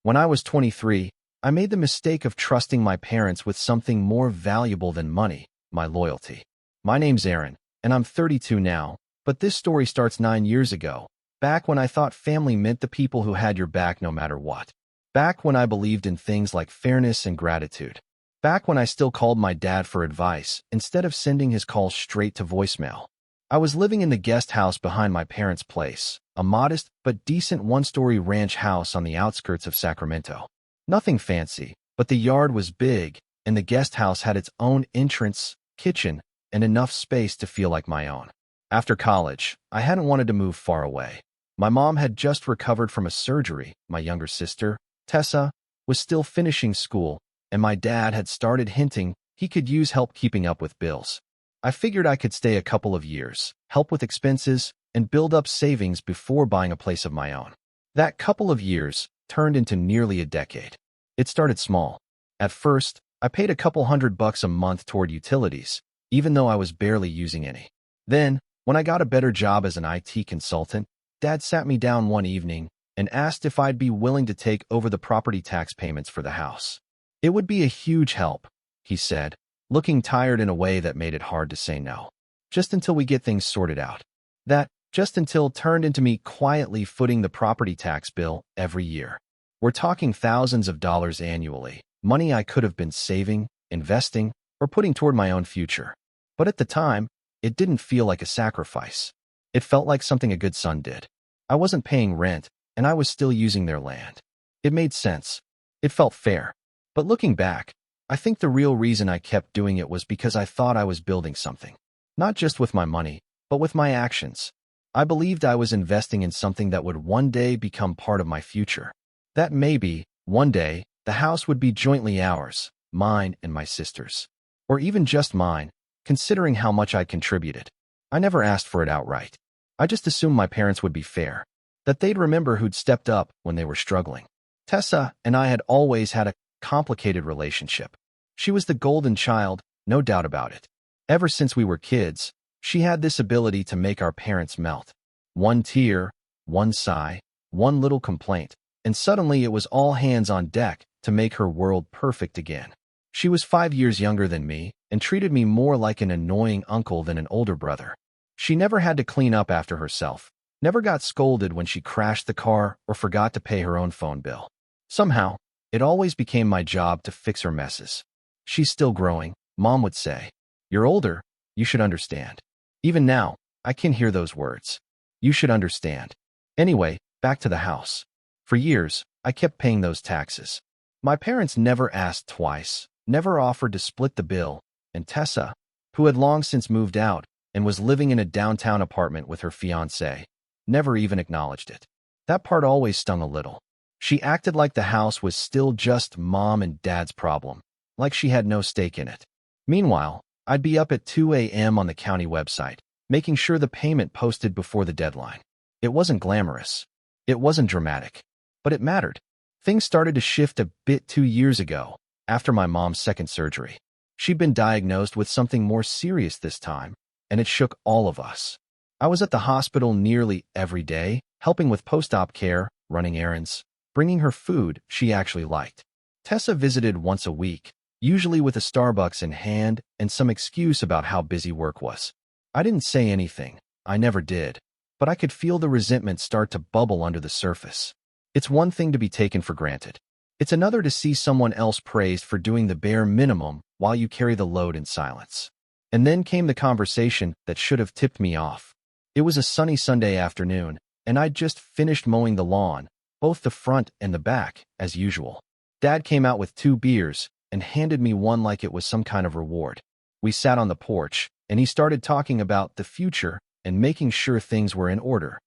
When I was 23, I made the mistake of trusting my parents with something more valuable than money, my loyalty. My name's Aaron, and I'm 32 now, but this story starts 9 years ago, back when I thought family meant the people who had your back no matter what. Back when I believed in things like fairness and gratitude. Back when I still called my dad for advice instead of sending his calls straight to voicemail. I was living in the guest house behind my parents' place, a modest but decent one-story ranch house on the outskirts of Sacramento. Nothing fancy, but the yard was big, and the guest house had its own entrance, kitchen, and enough space to feel like my own. After college, I hadn't wanted to move far away. My mom had just recovered from a surgery, my younger sister, Tessa, was still finishing school, and my dad had started hinting he could use help keeping up with bills. I figured I could stay a couple of years, help with expenses, and build up savings before buying a place of my own. That couple of years turned into nearly a decade. It started small. At first, I paid a couple $100 a month toward utilities, even though I was barely using any. Then, when I got a better job as an IT consultant, Dad sat me down one evening and asked if I'd be willing to take over the property tax payments for the house. It would be a huge help, he said, looking tired in a way that made it hard to say no. Just until we get things sorted out. That just until turned into me quietly footing the property tax bill every year. We're talking thousands of dollars annually, money I could have been saving, investing, or putting toward my own future. But at the time, it didn't feel like a sacrifice. It felt like something a good son did. I wasn't paying rent, and I was still using their land. It made sense. It felt fair. But looking back, I think the real reason I kept doing it was because I thought I was building something. Not just with my money, but with my actions. I believed I was investing in something that would one day become part of my future. That maybe, one day, the house would be jointly ours, mine and my sister's. Or even just mine, considering how much I'd contributed. I never asked for it outright. I just assumed my parents would be fair, that they'd remember who'd stepped up when they were struggling. Tessa and I had always had a complicated relationship. She was the golden child, no doubt about it. Ever since we were kids, she had this ability to make our parents melt. One tear, one sigh, one little complaint, and suddenly it was all hands on deck to make her world perfect again. She was 5 years younger than me and treated me more like an annoying uncle than an older brother. She never had to clean up after herself, never got scolded when she crashed the car or forgot to pay her own phone bill. Somehow, it always became my job to fix her messes. She's still growing, Mom would say. You're older, you should understand. Even now, I can hear those words. You should understand. Anyway, back to the house. For years, I kept paying those taxes. My parents never asked twice, never offered to split the bill, and Tessa, who had long since moved out and was living in a downtown apartment with her fiancé, never even acknowledged it. That part always stung a little. She acted like the house was still just Mom and Dad's problem, like she had no stake in it. Meanwhile, I'd be up at 2 a.m. on the county website, making sure the payment posted before the deadline. It wasn't glamorous. It wasn't dramatic. But it mattered. Things started to shift a bit 2 years ago, after my mom's second surgery. She'd been diagnosed with something more serious this time, and it shook all of us. I was at the hospital nearly every day, helping with post-op care, running errands, bringing her food she actually liked. Tessa visited once a week, usually with a Starbucks in hand and some excuse about how busy work was. I didn't say anything. I never did. But I could feel the resentment start to bubble under the surface. It's one thing to be taken for granted. It's another to see someone else praised for doing the bare minimum while you carry the load in silence. And then came the conversation that should have tipped me off. It was a sunny Sunday afternoon, and I'd just finished mowing the lawn, both the front and the back, as usual. Dad came out with 2 beers and handed me one like it was some kind of reward. We sat on the porch, and he started talking about the future and making sure things were in order.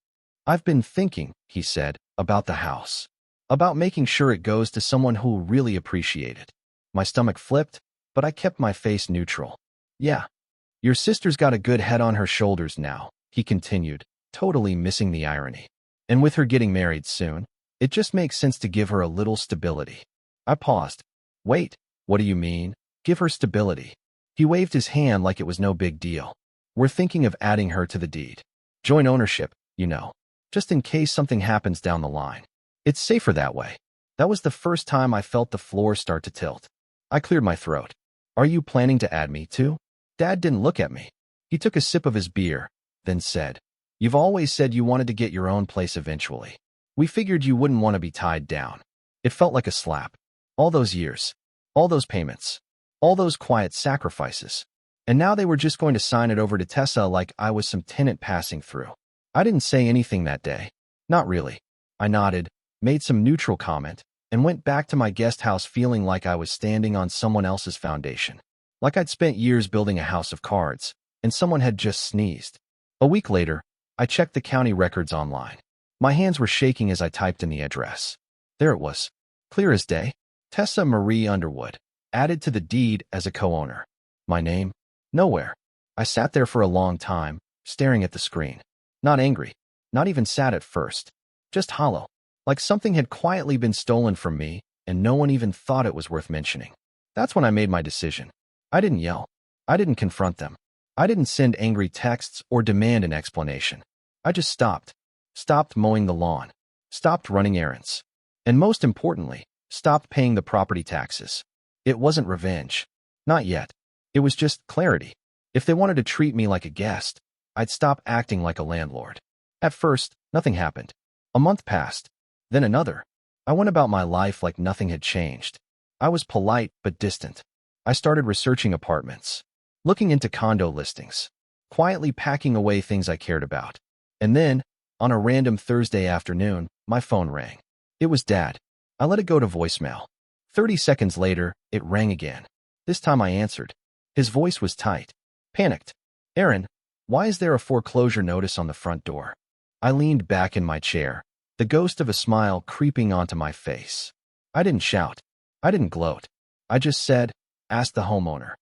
I've been thinking, he said, about the house. About making sure it goes to someone who'll really appreciate it. My stomach flipped, but I kept my face neutral. Yeah, your sister's got a good head on her shoulders now, he continued, totally missing the irony. And with her getting married soon, it just makes sense to give her a little stability. I paused. Wait, what do you mean? Give her stability. He waved his hand like it was no big deal. We're thinking of adding her to the deed. Joint ownership, you know, just in case something happens down the line. It's safer that way. That was the first time I felt the floor start to tilt. I cleared my throat. Are you planning to add me too? Dad didn't look at me. He took a sip of his beer, then said, You've always said you wanted to get your own place eventually. We figured you wouldn't want to be tied down. It felt like a slap. All those years, all those payments, all those quiet sacrifices. And now they were just going to sign it over to Tessa like I was some tenant passing through. I didn't say anything that day. Not really. I nodded, made some neutral comment, and went back to my guest house feeling like I was standing on someone else's foundation. Like I'd spent years building a house of cards, and someone had just sneezed. A week later, I checked the county records online. My hands were shaking as I typed in the address. There it was, clear as day. Tessa Marie Underwood, added to the deed as a co-owner. My name? Nowhere. I sat there for a long time, staring at the screen. Not angry, not even sad at first. Just hollow. Like something had quietly been stolen from me, and no one even thought it was worth mentioning. That's when I made my decision. I didn't yell. I didn't confront them. I didn't send angry texts or demand an explanation. I just stopped. Stopped mowing the lawn. Stopped running errands. And most importantly, stopped paying the property taxes. It wasn't revenge. Not yet. It was just clarity. If they wanted to treat me like a guest, I'd stop acting like a landlord. At first, nothing happened. A month passed. Then another. I went about my life like nothing had changed. I was polite but distant. I started researching apartments, looking into condo listings, quietly packing away things I cared about. And then, on a random Thursday afternoon, my phone rang. It was Dad. I let it go to voicemail. 30 seconds later, it rang again. This time I answered. His voice was tight. Panicked. Aaron, why is there a foreclosure notice on the front door? I leaned back in my chair, the ghost of a smile creeping onto my face. I didn't shout. I didn't gloat. I just said, ask the homeowner.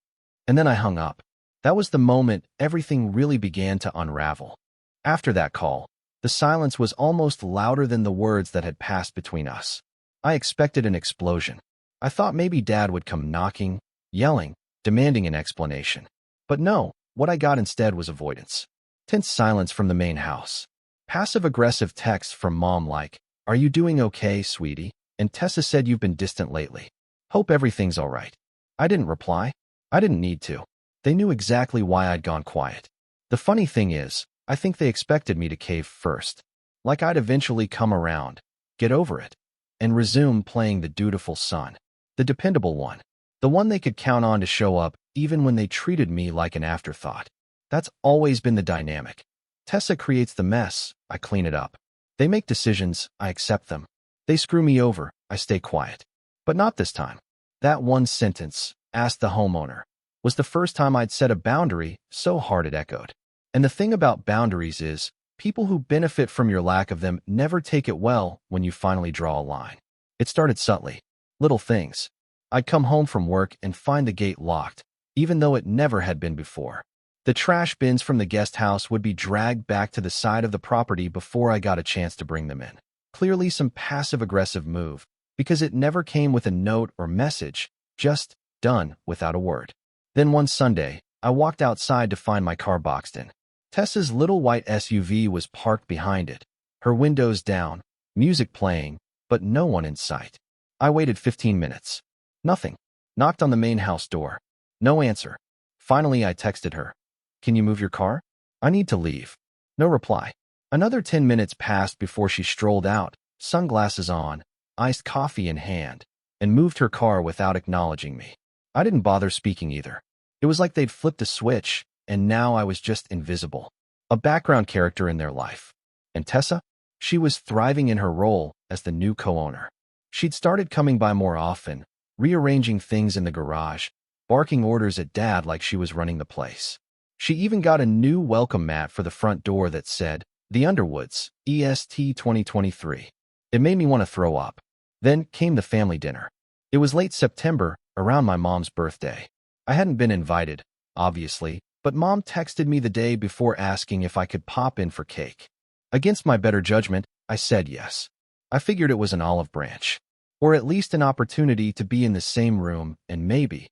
And then I hung up. That was the moment everything really began to unravel. After that call, the silence was almost louder than the words that had passed between us. I expected an explosion. I thought maybe Dad would come knocking, yelling, demanding an explanation. But no, what I got instead was avoidance. Tense silence from the main house. Passive-aggressive texts from Mom like, Are you doing okay, sweetie? And Tessa said you've been distant lately. Hope everything's all right. I didn't reply. I didn't need to. They knew exactly why I'd gone quiet. The funny thing is, I think they expected me to cave first. Like I'd eventually come around, get over it, and resume playing the dutiful son. The dependable one. The one they could count on to show up even when they treated me like an afterthought. That's always been the dynamic. Tessa creates the mess, I clean it up. They make decisions, I accept them. They screw me over, I stay quiet. But not this time. That one sentence, ask the homeowner, was the first time I'd set a boundary so hard it echoed. And the thing about boundaries is, people who benefit from your lack of them never take it well when you finally draw a line. It started subtly. Little things. I'd come home from work and find the gate locked, even though it never had been before. The trash bins from the guest house would be dragged back to the side of the property before I got a chance to bring them in. Clearly some passive-aggressive move, because it never came with a note or message, just done without a word. Then one Sunday, I walked outside to find my car boxed in. Tessa's little white SUV was parked behind it, her windows down, music playing, but no one in sight. I waited 15 minutes. Nothing. Knocked on the main house door. No answer. Finally, I texted her. Can you move your car? I need to leave. No reply. Another 10 minutes passed before she strolled out, sunglasses on, iced coffee in hand, and moved her car without acknowledging me. I didn't bother speaking either. It was like they'd flipped a switch, and now I was just invisible. A background character in their life. And Tessa? She was thriving in her role as the new co-owner. She'd started coming by more often, rearranging things in the garage, barking orders at Dad like she was running the place. She even got a new welcome mat for the front door that said, The Underwoods, EST 2023. It made me want to throw up. Then came the family dinner. It was late September, around my mom's birthday. I hadn't been invited, obviously, but Mom texted me the day before asking if I could pop in for cake. Against my better judgment, I said yes. I figured it was an olive branch, or at least an opportunity to be in the same room and maybe,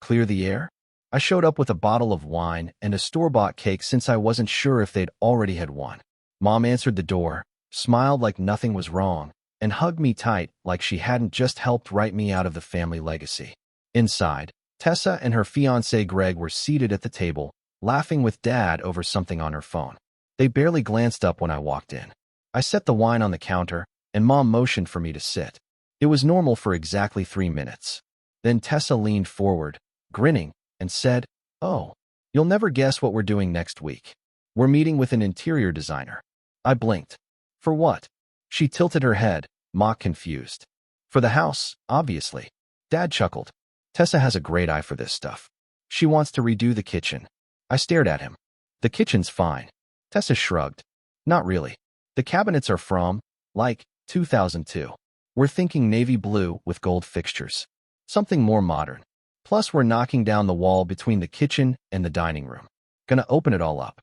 clear the air. I showed up with a bottle of wine and a store-bought cake since I wasn't sure if they'd already had one. Mom answered the door, smiled like nothing was wrong, and hugged me tight like she hadn't just helped write me out of the family legacy. Inside, Tessa and her fiancé Greg were seated at the table, laughing with Dad over something on her phone. They barely glanced up when I walked in. I set the wine on the counter, and Mom motioned for me to sit. It was normal for exactly 3 minutes. Then Tessa leaned forward, grinning, and said, "Oh, you'll never guess what we're doing next week. We're meeting with an interior designer." I blinked. "For what?" She tilted her head, mock confused. "For the house, obviously." Dad chuckled. "Tessa has a great eye for this stuff. She wants to redo the kitchen." I stared at him. "The kitchen's fine." Tessa shrugged. "Not really. The cabinets are from, like, 2002. We're thinking navy blue with gold fixtures. Something more modern. Plus, we're knocking down the wall between the kitchen and the dining room. Gonna open it all up."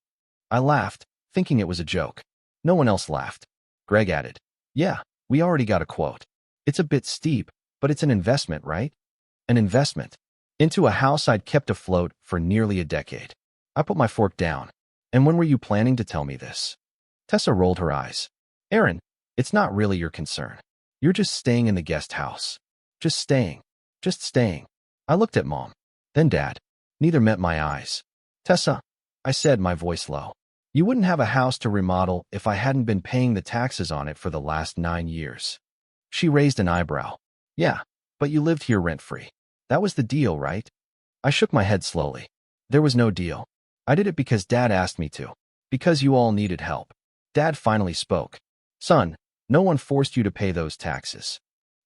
I laughed, thinking it was a joke. No one else laughed. Greg added, "Yeah, we already got a quote. It's a bit steep, but it's an investment, right?" An investment. Into a house I'd kept afloat for nearly a decade. I put my fork down. "And when were you planning to tell me this?" Tessa rolled her eyes. "Aaron, it's not really your concern. You're just staying in the guest house. Just staying. Just staying." I looked at Mom, then Dad. Neither met my eyes. "Tessa," I said, my voice low, "you wouldn't have a house to remodel if I hadn't been paying the taxes on it for the last 9 years. She raised an eyebrow. "Yeah, but you lived here rent-free. That was the deal, right?" I shook my head slowly. "There was no deal. I did it because Dad asked me to. Because you all needed help." Dad finally spoke. "Son, no one forced you to pay those taxes."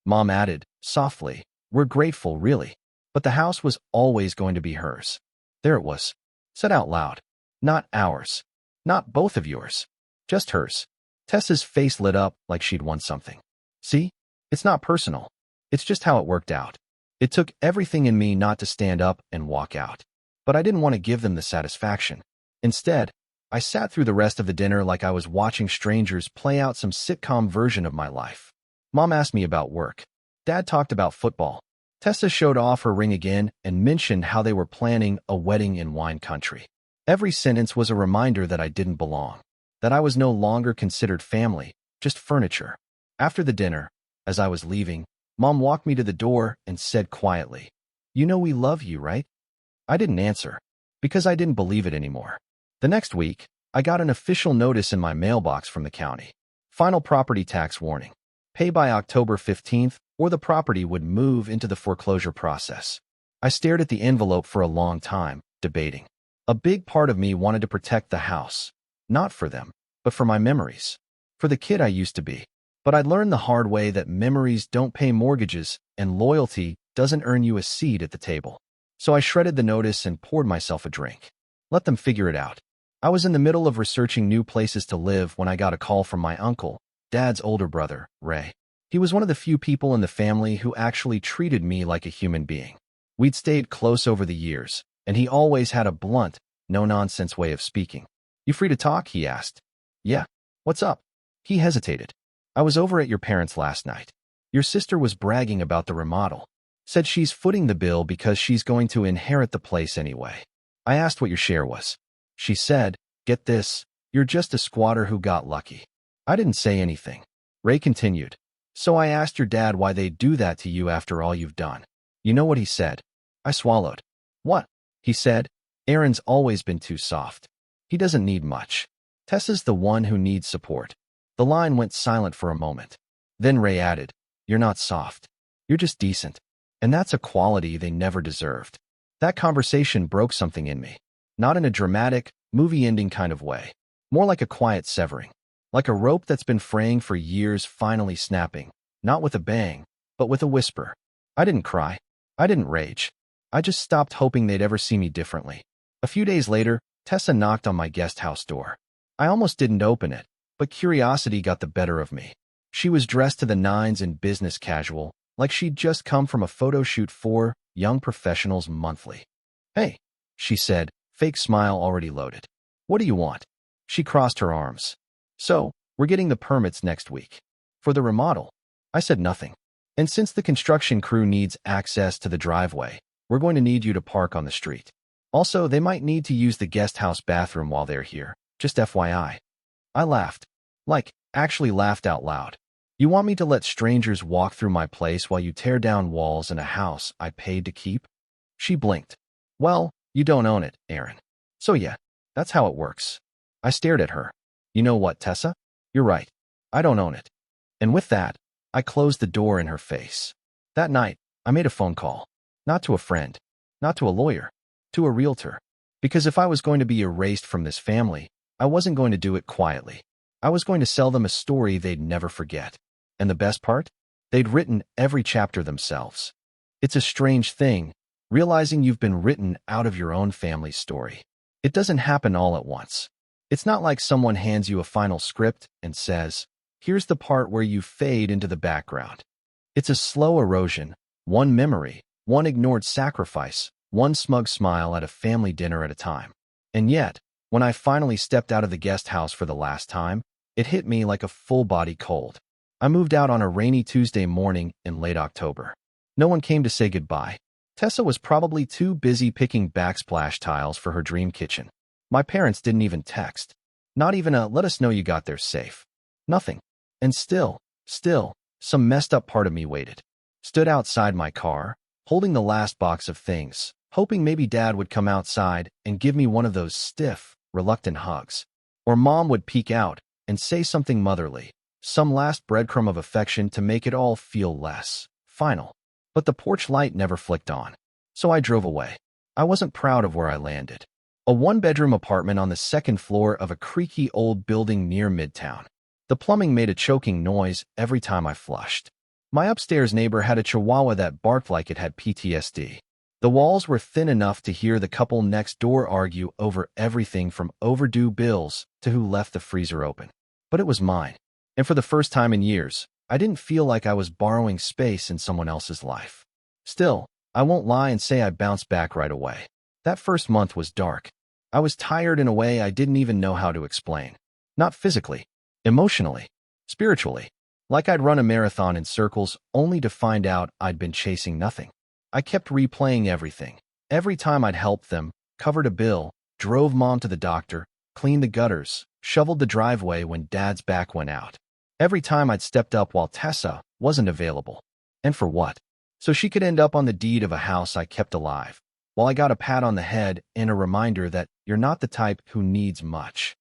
Mom added, softly, "We're grateful, really. But the house was always going to be hers." There it was. Said out loud. "Not ours. Not both of yours. Just hers." Tessa's face lit up like she'd won something. "See? It's not personal. It's just how it worked out." It took everything in me not to stand up and walk out. But I didn't want to give them the satisfaction. Instead, I sat through the rest of the dinner like I was watching strangers play out some sitcom version of my life. Mom asked me about work. Dad talked about football. Tessa showed off her ring again and mentioned how they were planning a wedding in wine country. Every sentence was a reminder that I didn't belong, that I was no longer considered family, just furniture. After the dinner, as I was leaving, Mom walked me to the door and said quietly, "You know we love you, right?" I didn't answer, because I didn't believe it anymore. The next week, I got an official notice in my mailbox from the county. Final property tax warning. Pay by October 15th, or the property would move into the foreclosure process. I stared at the envelope for a long time, debating. A big part of me wanted to protect the house. Not for them, but for my memories. For the kid I used to be. But I'd learned the hard way that memories don't pay mortgages, and loyalty doesn't earn you a seat at the table. So I shredded the notice and poured myself a drink. Let them figure it out. I was in the middle of researching new places to live when I got a call from my uncle, Dad's older brother, Ray. He was one of the few people in the family who actually treated me like a human being. We'd stayed close over the years, and he always had a blunt, no-nonsense way of speaking. "You free to talk?" he asked. "Yeah. What's up?" He hesitated. "I was over at your parents' last night. Your sister was bragging about the remodel. Said she's footing the bill because she's going to inherit the place anyway. I asked what your share was. She said, get this, you're just a squatter who got lucky." I didn't say anything. Ray continued. "So I asked your dad why they'd do that to you after all you've done. You know what he said?" I swallowed. "What?" He said, "Aaron's always been too soft. He doesn't need much. Tessa's the one who needs support." The line went silent for a moment. Then Ray added, "You're not soft. You're just decent. And that's a quality they never deserved." That conversation broke something in me. Not in a dramatic, movie-ending kind of way. More like a quiet severing. Like a rope that's been fraying for years finally snapping. Not with a bang, but with a whisper. I didn't cry. I didn't rage. I just stopped hoping they'd ever see me differently. A few days later, Tessa knocked on my guest house door. I almost didn't open it, but curiosity got the better of me. She was dressed to the nines in business casual, like she'd just come from a photo shoot for Young Professionals Monthly. "Hey," she said, fake smile already loaded. "What do you want?" She crossed her arms. "So, we're getting the permits next week. For the remodel." I said nothing. "And since the construction crew needs access to the driveway, we're going to need you to park on the street. Also, they might need to use the guest house bathroom while they're here, just FYI. I laughed. Like, actually laughed out loud. You want me to let strangers walk through my place while you tear down walls in a house I paid to keep? She blinked. Well, you don't own it, Aaron. So yeah, that's how it works. I stared at her. You know what, Tessa? You're right. I don't own it. And with that, I closed the door in her face. That night, I made a phone call. Not to a friend, not to a lawyer, to a realtor. Because if I was going to be erased from this family, I wasn't going to do it quietly. I was going to sell them a story they'd never forget. And the best part? They'd written every chapter themselves. It's a strange thing, realizing you've been written out of your own family's story. It doesn't happen all at once. It's not like someone hands you a final script and says, here's the part where you fade into the background. It's a slow erosion, one memory, one ignored sacrifice, one smug smile at a family dinner at a time. And yet, when I finally stepped out of the guest house for the last time, it hit me like a full-body cold. I moved out on a rainy Tuesday morning in late October. No one came to say goodbye. Tessa was probably too busy picking backsplash tiles for her dream kitchen. My parents didn't even text. Not even a let us know you got there safe. Nothing. And still, some messed up part of me waited. Stood outside my car, holding the last box of things, hoping maybe Dad would come outside and give me one of those stiff, reluctant hugs. Or Mom would peek out and say something motherly, some last breadcrumb of affection to make it all feel less final. But the porch light never flicked on. So I drove away. I wasn't proud of where I landed. A one-bedroom apartment on the second floor of a creaky old building near Midtown. The plumbing made a choking noise every time I flushed. My upstairs neighbor had a chihuahua that barked like it had PTSD. The walls were thin enough to hear the couple next door argue over everything from overdue bills to who left the freezer open. But it was mine. And for the first time in years, I didn't feel like I was borrowing space in someone else's life. Still, I won't lie and say I bounced back right away. That first month was dark. I was tired in a way I didn't even know how to explain. Not physically, emotionally, spiritually. Like I'd run a marathon in circles only to find out I'd been chasing nothing. I kept replaying everything. Every time I'd helped them, covered a bill, drove Mom to the doctor, cleaned the gutters, shoveled the driveway when Dad's back went out. Every time I'd stepped up while Tessa wasn't available. And for what? So she could end up on the deed of a house I kept alive, while I got a pat on the head and a reminder that you're not the type who needs much.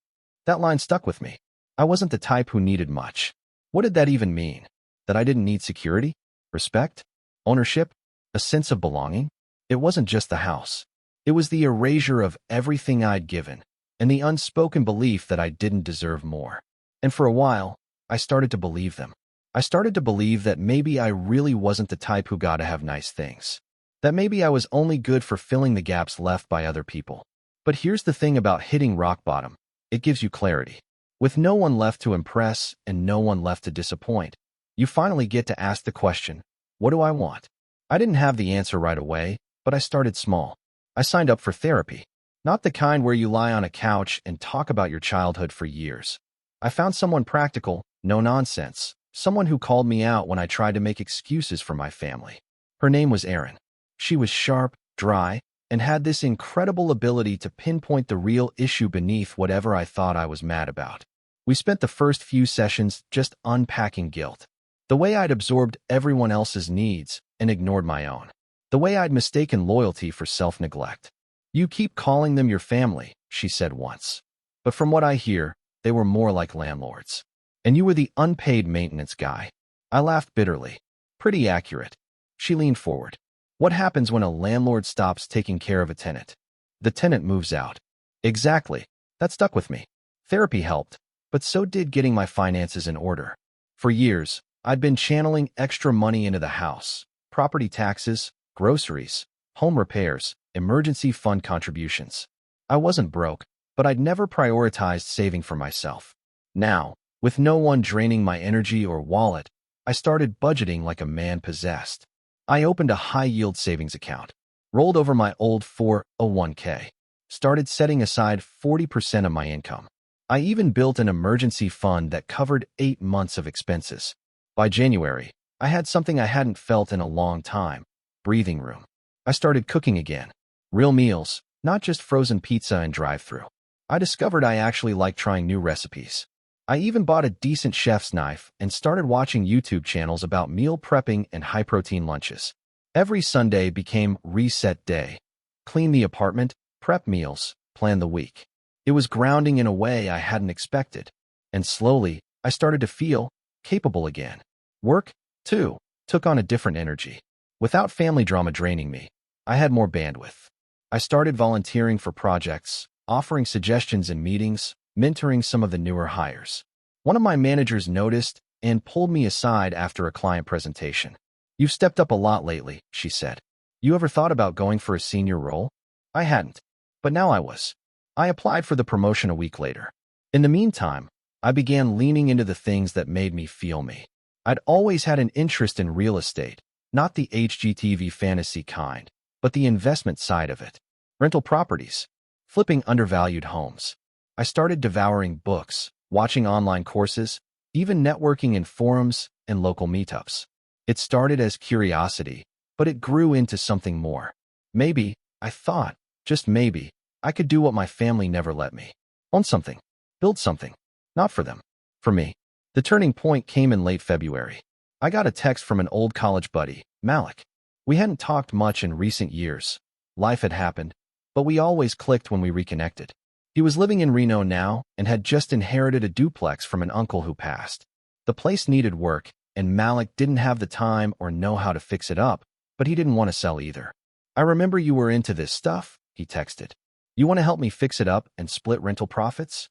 That line stuck with me. I wasn't the type who needed much. What did that even mean? That I didn't need security? Respect? Ownership? A sense of belonging? It wasn't just the house. It was the erasure of everything I'd given, and the unspoken belief that I didn't deserve more. And for a while, I started to believe them. I started to believe that maybe I really wasn't the type who got to have nice things. That maybe I was only good for filling the gaps left by other people. But here's the thing about hitting rock bottom. It gives you clarity. With no one left to impress and no one left to disappoint, you finally get to ask the question, what do I want? I didn't have the answer right away, but I started small. I signed up for therapy. Not the kind where you lie on a couch and talk about your childhood for years. I found someone practical, no nonsense, someone who called me out when I tried to make excuses for my family. Her name was Erin. She was sharp, dry, and had this incredible ability to pinpoint the real issue beneath whatever I thought I was mad about. We spent the first few sessions just unpacking guilt. The way I'd absorbed everyone else's needs and ignored my own. The way I'd mistaken loyalty for self-neglect. You keep calling them your family, she said once. But from what I hear, they were more like landlords. And you were the unpaid maintenance guy. I laughed bitterly. Pretty accurate. She leaned forward. What happens when a landlord stops taking care of a tenant? The tenant moves out. Exactly. That stuck with me. Therapy helped, but so did getting my finances in order. For years, I'd been channeling extra money into the house. Property taxes, groceries, home repairs, emergency fund contributions. I wasn't broke, but I'd never prioritized saving for myself. Now, with no one draining my energy or wallet, I started budgeting like a man possessed. I opened a high-yield savings account, rolled over my old 401k, started setting aside 40% of my income. I even built an emergency fund that covered 8 months of expenses. By January, I had something I hadn't felt in a long time, breathing room. I started cooking again. Real meals, not just frozen pizza and drive-thru. I discovered I actually liked trying new recipes. I even bought a decent chef's knife and started watching YouTube channels about meal prepping and high-protein lunches. Every Sunday became reset day. Clean the apartment, prep meals, plan the week. It was grounding in a way I hadn't expected. And slowly, I started to feel capable again. Work, too, took on a different energy. Without family drama draining me, I had more bandwidth. I started volunteering for projects, offering suggestions in meetings, mentoring some of the newer hires. One of my managers noticed and pulled me aside after a client presentation. "You've stepped up a lot lately," she said. "You ever thought about going for a senior role?" I hadn't, but now I was. I applied for the promotion a week later. In the meantime, I began leaning into the things that made me feel me. I'd always had an interest in real estate, not the HGTV fantasy kind, but the investment side of it. Rental properties, flipping undervalued homes. I started devouring books, watching online courses, even networking in forums and local meetups. It started as curiosity, but it grew into something more. Maybe, I thought, just maybe, I could do what my family never let me. Own something. Build something. Not for them. For me. The turning point came in late February. I got a text from an old college buddy, Malik. We hadn't talked much in recent years. Life had happened, but we always clicked when we reconnected. He was living in Reno now and had just inherited a duplex from an uncle who passed. The place needed work, and Malik didn't have the time or know how to fix it up, but he didn't want to sell either. "I remember you were into this stuff," he texted. "You want to help me fix it up and split rental profits?"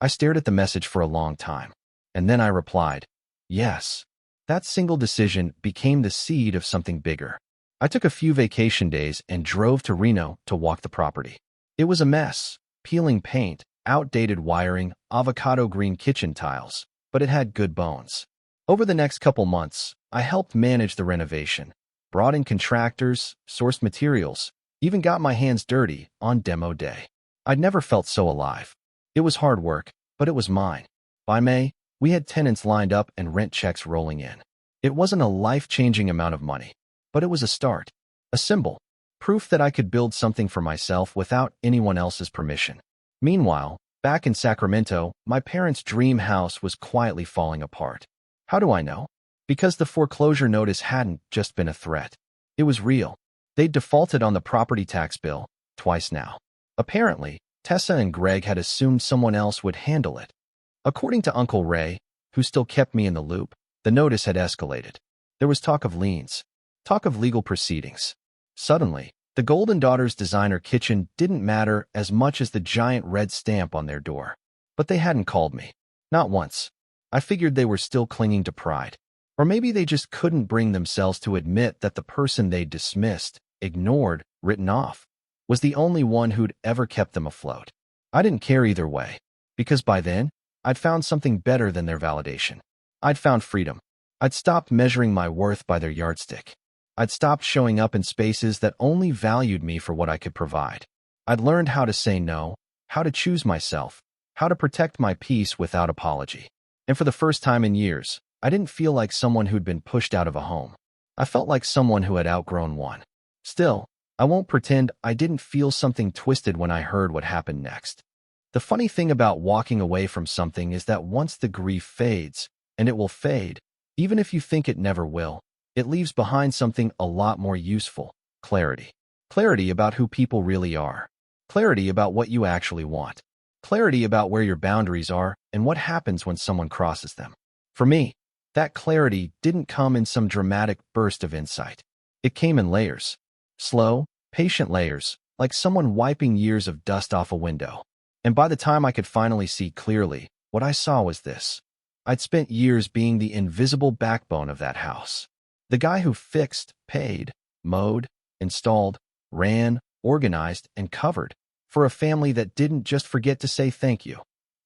I stared at the message for a long time, and then I replied, "Yes." That single decision became the seed of something bigger. I took a few vacation days and drove to Reno to walk the property. It was a mess, peeling paint, outdated wiring, avocado green kitchen tiles, but it had good bones. Over the next couple months, I helped manage the renovation, brought in contractors, sourced materials, even got my hands dirty on demo day. I'd never felt so alive. It was hard work, but it was mine. By May, we had tenants lined up and rent checks rolling in. It wasn't a life-changing amount of money, but it was a start, a symbol, proof that I could build something for myself without anyone else's permission. Meanwhile, back in Sacramento, my parents' dream house was quietly falling apart. How do I know? Because the foreclosure notice hadn't just been a threat. It was real. They'd defaulted on the property tax bill, twice now. Apparently, Tessa and Greg had assumed someone else would handle it. According to Uncle Ray, who still kept me in the loop, the notice had escalated. There was talk of liens, talk of legal proceedings. Suddenly, the Golden Daughters designer kitchen didn't matter as much as the giant red stamp on their door. But they hadn't called me. Not once. I figured they were still clinging to pride. Or maybe they just couldn't bring themselves to admit that the person they'd dismissed, ignored, written off, was the only one who'd ever kept them afloat. I didn't care either way, because by then, I'd found something better than their validation. I'd found freedom. I'd stopped measuring my worth by their yardstick. I'd stopped showing up in spaces that only valued me for what I could provide. I'd learned how to say no, how to choose myself, how to protect my peace without apology. And for the first time in years, I didn't feel like someone who'd been pushed out of a home. I felt like someone who had outgrown one. Still, I won't pretend I didn't feel something twisted when I heard what happened next. The funny thing about walking away from something is that once the grief fades, and it will fade, even if you think it never will, it leaves behind something a lot more useful: clarity. Clarity about who people really are. Clarity about what you actually want. Clarity about where your boundaries are and what happens when someone crosses them. For me, that clarity didn't come in some dramatic burst of insight. It came in layers. Slow, patient layers, like someone wiping years of dust off a window. And by the time I could finally see clearly, what I saw was this. I'd spent years being the invisible backbone of that house. The guy who fixed, paid, mowed, installed, ran, organized, and covered for a family that didn't just forget to say thank you.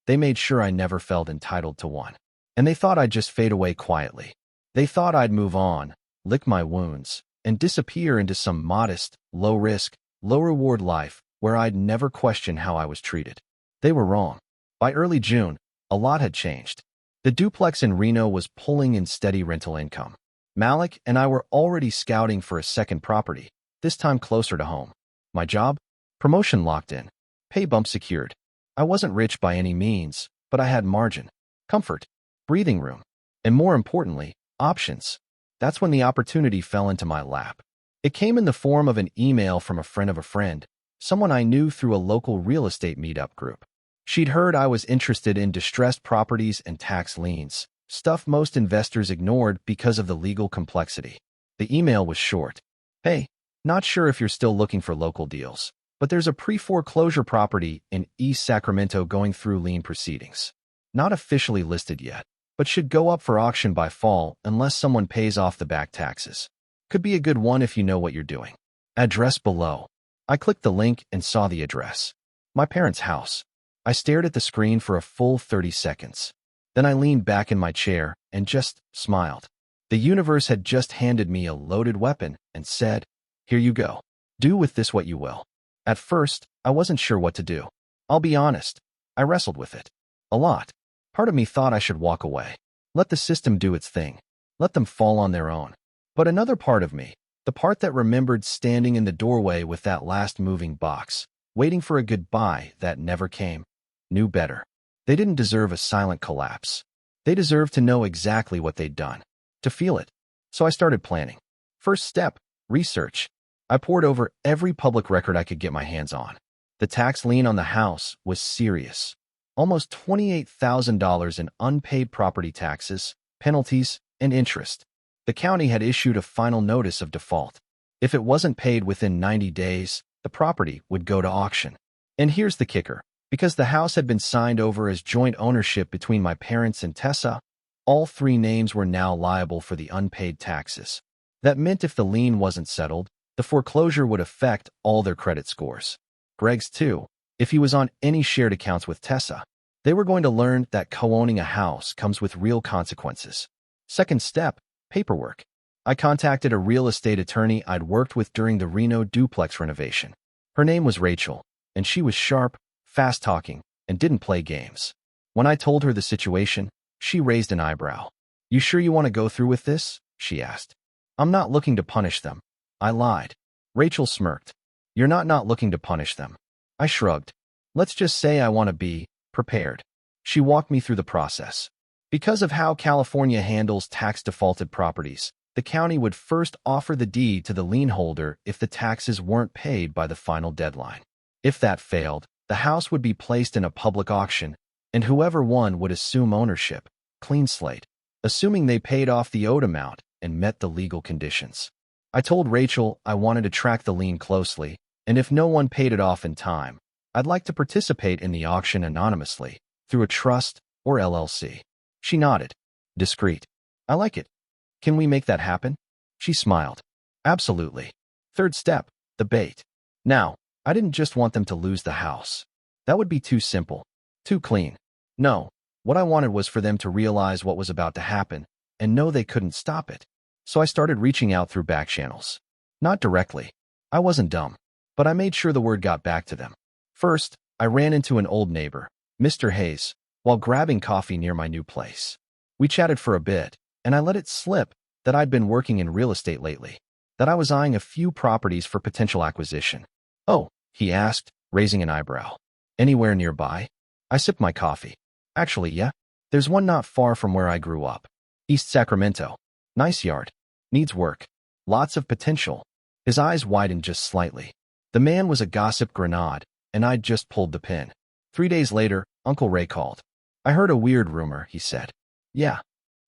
They made sure I never felt entitled to one. And they thought I'd just fade away quietly. They thought I'd move on, lick my wounds, and disappear into some modest, low-risk, low-reward life where I'd never question how I was treated. They were wrong. By early June, a lot had changed. The duplex in Reno was pulling in steady rental income. Malik and I were already scouting for a second property, this time closer to home. My job? Promotion locked in. Pay bump secured. I wasn't rich by any means, but I had margin. comfort, breathing room, and more importantly, options. That's when the opportunity fell into my lap. It came in the form of an email from a friend, someone I knew through a local real estate meetup group. She'd heard I was interested in distressed properties and tax liens, stuff most investors ignored because of the legal complexity. The email was short. Hey, not sure if you're still looking for local deals, but there's a pre-foreclosure property in East Sacramento going through lien proceedings. Not officially listed yet, but should go up for auction by fall unless someone pays off the back taxes. Could be a good one if you know what you're doing. Address below. I clicked the link and saw the address. My parents' house. I stared at the screen for a full 30 seconds. Then I leaned back in my chair and just smiled. The universe had just handed me a loaded weapon and said, "Here you go. Do with this what you will." At first, I wasn't sure what to do. I'll be honest, I wrestled with it. A lot. Part of me thought I should walk away. Let the system do its thing. Let them fall on their own. But another part of me, the part that remembered standing in the doorway with that last moving box, waiting for a goodbye that never came, knew better. They didn't deserve a silent collapse. They deserved to know exactly what they'd done, to feel it. So I started planning. First step, research. I pored over every public record I could get my hands on. The tax lien on the house was serious. Almost $28,000 in unpaid property taxes, penalties, and interest. The county had issued a final notice of default. If it wasn't paid within 90 days, the property would go to auction. And here's the kicker. Because the house had been signed over as joint ownership between my parents and Tessa, all three names were now liable for the unpaid taxes. That meant if the lien wasn't settled, the foreclosure would affect all their credit scores. Greg's too, if he was on any shared accounts with Tessa. They were going to learn that co-owning a house comes with real consequences. Second step, paperwork. I contacted a real estate attorney I'd worked with during the Reno duplex renovation. Her name was Rachel, and she was sharp, fast-talking, and didn't play games. When I told her the situation, she raised an eyebrow. "You sure you want to go through with this?" she asked. "I'm not looking to punish them." I lied. Rachel smirked. "You're not looking to punish them." I shrugged. "Let's just say I want to be prepared." She walked me through the process. Because of how California handles tax-defaulted properties, the county would first offer the deed to the lien holder if the taxes weren't paid by the final deadline. If that failed, the house would be placed in a public auction, and whoever won would assume ownership, clean slate, assuming they paid off the owed amount and met the legal conditions. I told Rachel I wanted to track the lien closely, and if no one paid it off in time, I'd like to participate in the auction anonymously, through a trust or LLC. She nodded. Discreet. I like it. Can we make that happen? She smiled. Absolutely. Third step, the bait. Now, I didn't just want them to lose the house. That would be too simple, too clean. No, what I wanted was for them to realize what was about to happen and know they couldn't stop it. So I started reaching out through back channels. Not directly. I wasn't dumb, but I made sure the word got back to them. First, I ran into an old neighbor, Mr. Hayes, while grabbing coffee near my new place. We chatted for a bit, and I let it slip that I'd been working in real estate lately, that I was eyeing a few properties for potential acquisition. "Oh," he asked, raising an eyebrow. "Anywhere nearby?" I sipped my coffee. "Actually, yeah. There's one not far from where I grew up. East Sacramento. Nice yard. Needs work. Lots of potential." His eyes widened just slightly. The man was a gossip grenade, and I'd just pulled the pin. 3 days later, Uncle Ray called. "I heard a weird rumor," he said. "Yeah.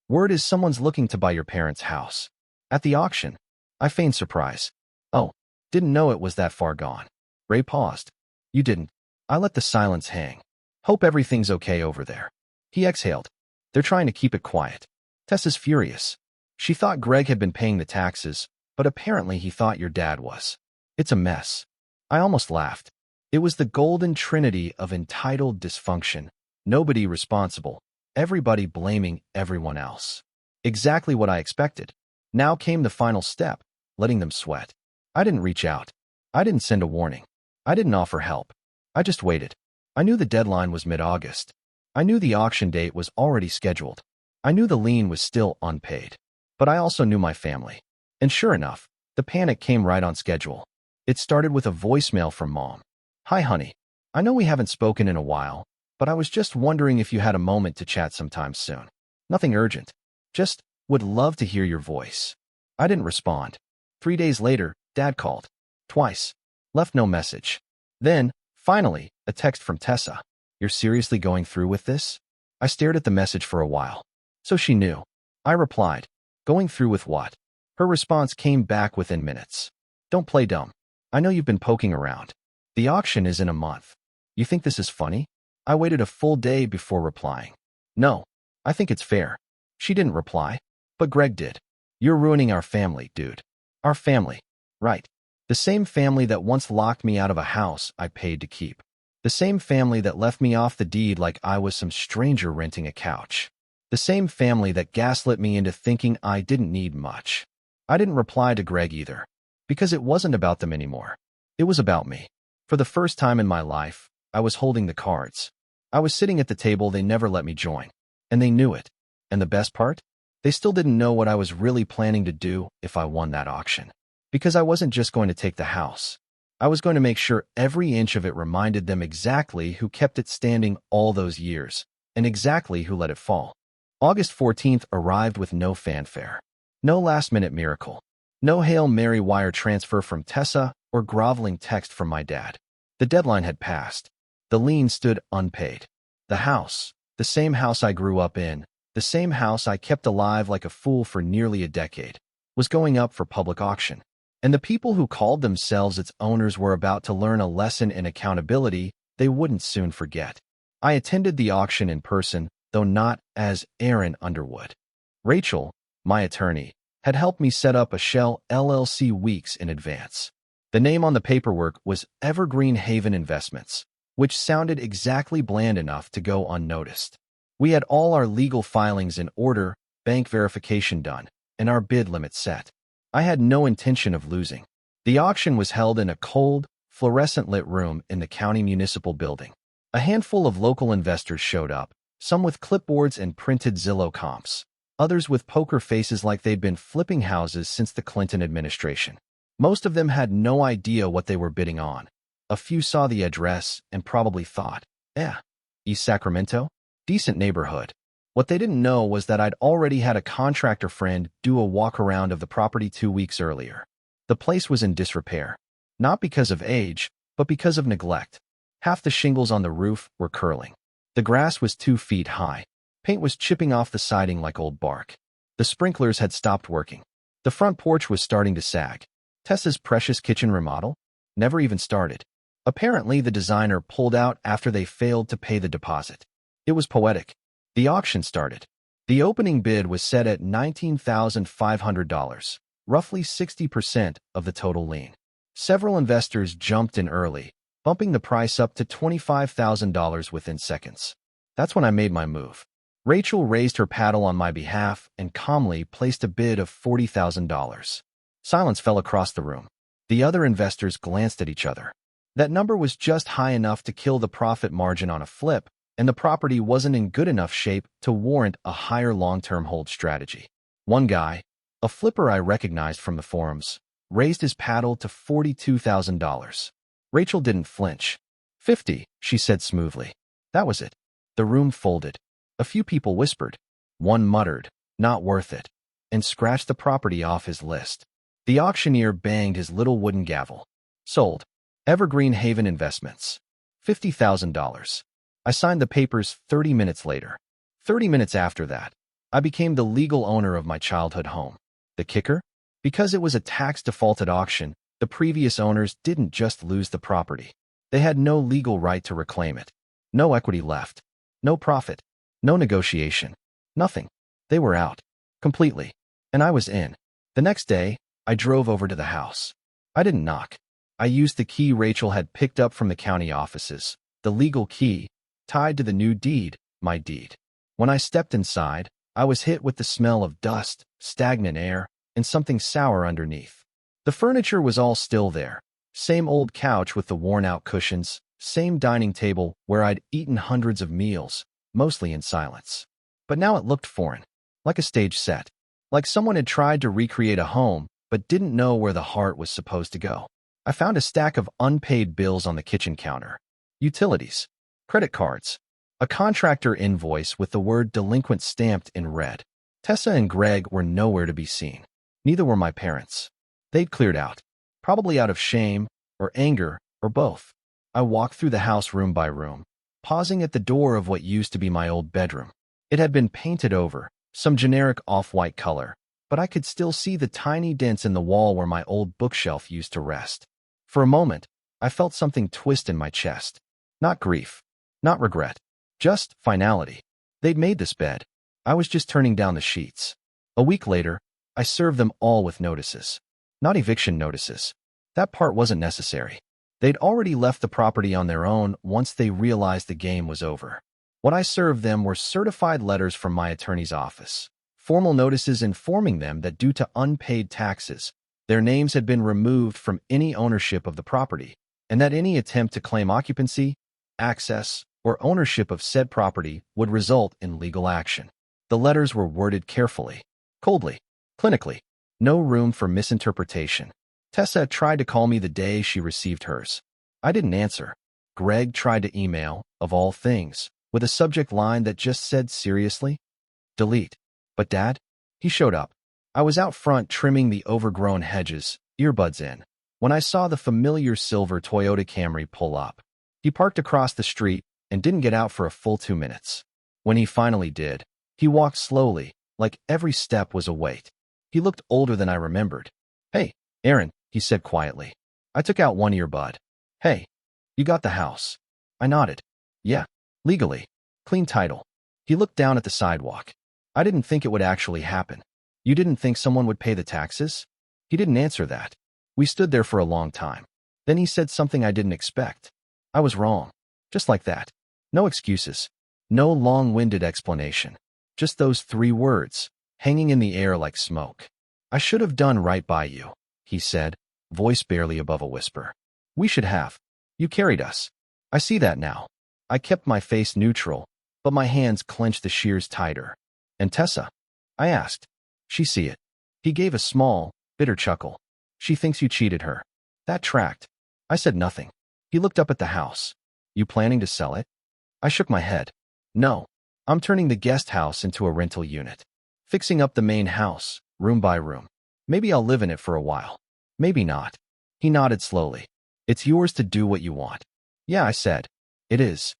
Word is someone's looking to buy your parents' house. At the auction." I feigned surprise. "Oh, didn't know it was that far gone." Ray paused. "You didn't." I let the silence hang. "Hope everything's okay over there." He exhaled. "They're trying to keep it quiet." Tessa's furious. She thought Greg had been paying the taxes, but apparently he thought your dad was. It's a mess. I almost laughed. It was the golden trinity of entitled dysfunction. Nobody responsible. Everybody blaming everyone else. Exactly what I expected. Now came the final step, letting them sweat. I didn't reach out. I didn't send a warning. I didn't offer help. I just waited. I knew the deadline was mid-August. I knew the auction date was already scheduled. I knew the lien was still unpaid. But I also knew my family. And sure enough, the panic came right on schedule. It started with a voicemail from Mom. "Hi, honey. I know we haven't spoken in a while, but I was just wondering if you had a moment to chat sometime soon. Nothing urgent. Just would love to hear your voice. I didn't respond. 3 days later, Dad called. Twice. Left no message. Then, finally, a text from Tessa. You're seriously going through with this? I stared at the message for a while. So she knew. I replied. Going through with what? Her response came back within minutes. Don't play dumb. I know you've been poking around. The auction is in a month. You think this is funny? I waited a full day before replying. No, I think it's fair. She didn't reply, but Greg did. You're ruining our family, dude. Our family. Right. The same family that once locked me out of a house I paid to keep. The same family that left me off the deed like I was some stranger renting a couch. The same family that gaslit me into thinking I didn't need much. I didn't reply to Greg either, because it wasn't about them anymore. It was about me. For the first time in my life, I was holding the cards. I was sitting at the table they never let me join, and they knew it. And the best part? They still didn't know what I was really planning to do if I won that auction. Because I wasn't just going to take the house. I was going to make sure every inch of it reminded them exactly who kept it standing all those years, and exactly who let it fall. August 14th arrived with no fanfare. No last-minute miracle. No Hail Mary wire transfer from Tessa or groveling text from my dad. The deadline had passed. The lien stood unpaid. The house, the same house I grew up in, the same house I kept alive like a fool for nearly a decade, was going up for public auction. And the people who called themselves its owners were about to learn a lesson in accountability they wouldn't soon forget. I attended the auction in person, though not as Aaron Underwood. Rachel, my attorney, had helped me set up a shell LLC weeks in advance. The name on the paperwork was Evergreen Haven Investments, which sounded exactly bland enough to go unnoticed. We had all our legal filings in order, bank verification done, and our bid limit set. I had no intention of losing. The auction was held in a cold, fluorescent-lit room in the county municipal building. A handful of local investors showed up, some with clipboards and printed Zillow comps, others with poker faces like they'd been flipping houses since the Clinton administration. Most of them had no idea what they were bidding on. A few saw the address and probably thought, East Sacramento? Decent neighborhood. What they didn't know was that I'd already had a contractor friend do a walk-around of the property 2 weeks earlier. The place was in disrepair, not because of age, but because of neglect. Half the shingles on the roof were curling. The grass was 2 feet high. Paint was chipping off the siding like old bark. The sprinklers had stopped working. The front porch was starting to sag. Tessa's precious kitchen remodel never even started. Apparently, the designer pulled out after they failed to pay the deposit. It was poetic. The auction started. The opening bid was set at $19,500, roughly 60% of the total lien. Several investors jumped in early, bumping the price up to $25,000 within seconds. That's when I made my move. Rachel raised her paddle on my behalf and calmly placed a bid of $40,000. Silence fell across the room. The other investors glanced at each other. That number was just high enough to kill the profit margin on a flip, and the property wasn't in good enough shape to warrant a higher long-term hold strategy. One guy, a flipper I recognized from the forums, raised his paddle to $42,000. Rachel didn't flinch. 50, she said smoothly. That was it. The room folded. A few people whispered. One muttered, not worth it, and scratched the property off his list. The auctioneer banged his little wooden gavel. Sold. Evergreen Haven Investments. $50,000. I signed the papers 30 minutes later. 30 minutes after that, I became the legal owner of my childhood home. The kicker? Because it was a tax-defaulted auction, the previous owners didn't just lose the property. They had no legal right to reclaim it. No equity left. No profit. No negotiation. Nothing. They were out. Completely. And I was in. The next day, I drove over to the house. I didn't knock. I used the key Rachel had picked up from the county offices, the legal key, tied to the new deed, my deed. When I stepped inside, I was hit with the smell of dust, stagnant air, and something sour underneath. The furniture was all still there. Same old couch with the worn-out cushions, same dining table where I'd eaten hundreds of meals, mostly in silence. But now it looked foreign, like a stage set, like someone had tried to recreate a home but didn't know where the heart was supposed to go. I found a stack of unpaid bills on the kitchen counter. Utilities. Credit cards. A contractor invoice with the word delinquent stamped in red. Tessa and Greg were nowhere to be seen. Neither were my parents. They'd cleared out, probably out of shame or anger or both. I walked through the house room by room, pausing at the door of what used to be my old bedroom. It had been painted over, some generic off-white color, but I could still see the tiny dents in the wall where my old bookshelf used to rest. For a moment, I felt something twist in my chest. Not grief, not regret, just finality. They'd made this bed. I was just turning down the sheets. A week later, I served them all with notices. Not eviction notices. That part wasn't necessary. They'd already left the property on their own once they realized the game was over. What I served them were certified letters from my attorney's office, formal notices informing them that due to unpaid taxes, their names had been removed from any ownership of the property, and that any attempt to claim occupancy, access, or ownership of said property would result in legal action. The letters were worded carefully, coldly, clinically. No room for misinterpretation. Tessa tried to call me the day she received hers. I didn't answer. Greg tried to email, of all things, with a subject line that just said seriously, delete. But Dad? He showed up. I was out front trimming the overgrown hedges, earbuds in, when I saw the familiar silver Toyota Camry pull up. He parked across the street and didn't get out for a full 2 minutes. When he finally did, he walked slowly, like every step was a wait. He looked older than I remembered. Hey, Aaron, he said quietly. I took out one earbud. Hey, you got the house. I nodded. Yeah, legally. Clean title. He looked down at the sidewalk. I didn't think it would actually happen. You didn't think someone would pay the taxes? He didn't answer that. We stood there for a long time. Then he said something I didn't expect. I was wrong. Just like that. No excuses. No long-winded explanation. Just those 3 words, hanging in the air like smoke. I should have done right by you, he said, voice barely above a whisper. We should have. You carried us. I see that now. I kept my face neutral, but my hands clenched the shears tighter. And Tessa? I asked. She see it. He gave a small, bitter chuckle. She thinks you cheated her. That tracked. I said nothing. He looked up at the house. You planning to sell it? I shook my head. No. I'm turning the guest house into a rental unit. Fixing up the main house, room by room. Maybe I'll live in it for a while. Maybe not. He nodded slowly. It's yours to do what you want. Yeah, I said. It is.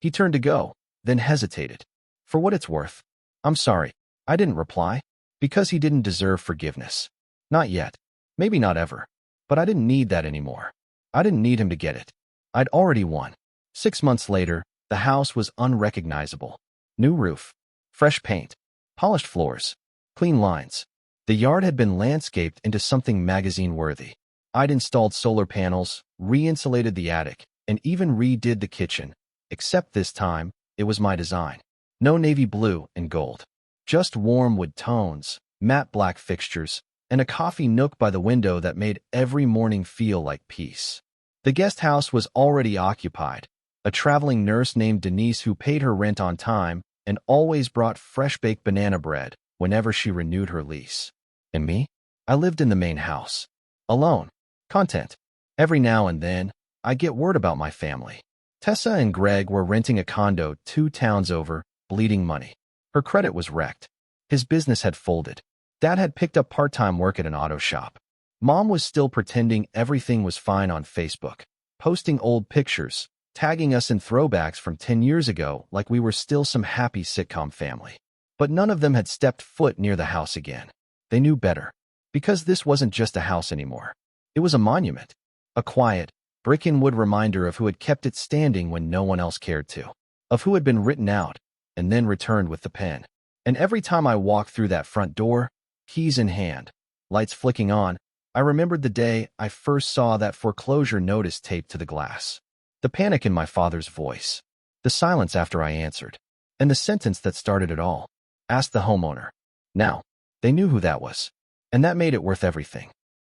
He turned to go, then hesitated. For what it's worth. I'm sorry. I didn't reply. Because he didn't deserve forgiveness. Not yet. Maybe not ever. But I didn't need that anymore. I didn't need him to get it. I'd already won. 6 months later, the house was unrecognizable. New roof. Fresh paint. Polished floors. Clean lines. The yard had been landscaped into something magazine-worthy. I'd installed solar panels, re-insulated the attic, and even redid the kitchen. Except this time, it was my design. No navy blue and gold. Just warm wood tones, matte black fixtures, and a coffee nook by the window that made every morning feel like peace. The guest house was already occupied. A traveling nurse named Denise who paid her rent on time and always brought fresh-baked banana bread whenever she renewed her lease. And me? I lived in the main house. Alone. Content. Every now and then, I get word about my family. Tessa and Greg were renting a condo 2 towns over, bleeding money. Her credit was wrecked. His business had folded. Dad had picked up part-time work at an auto shop. Mom was still pretending everything was fine on Facebook, posting old pictures, tagging us in throwbacks from 10 years ago like we were still some happy sitcom family. But none of them had stepped foot near the house again. They knew better. Because this wasn't just a house anymore. It was a monument. A quiet, brick-and-wood reminder of who had kept it standing when no one else cared to. Of who had been written out, and then returned with the pen. And every time I walked through that front door, keys in hand, lights flicking on, I remembered the day I first saw that foreclosure notice taped to the glass. The panic in my father's voice. The silence after I answered. And the sentence that started it all. Ask the homeowner. Now, they knew who that was. And that made it worth everything.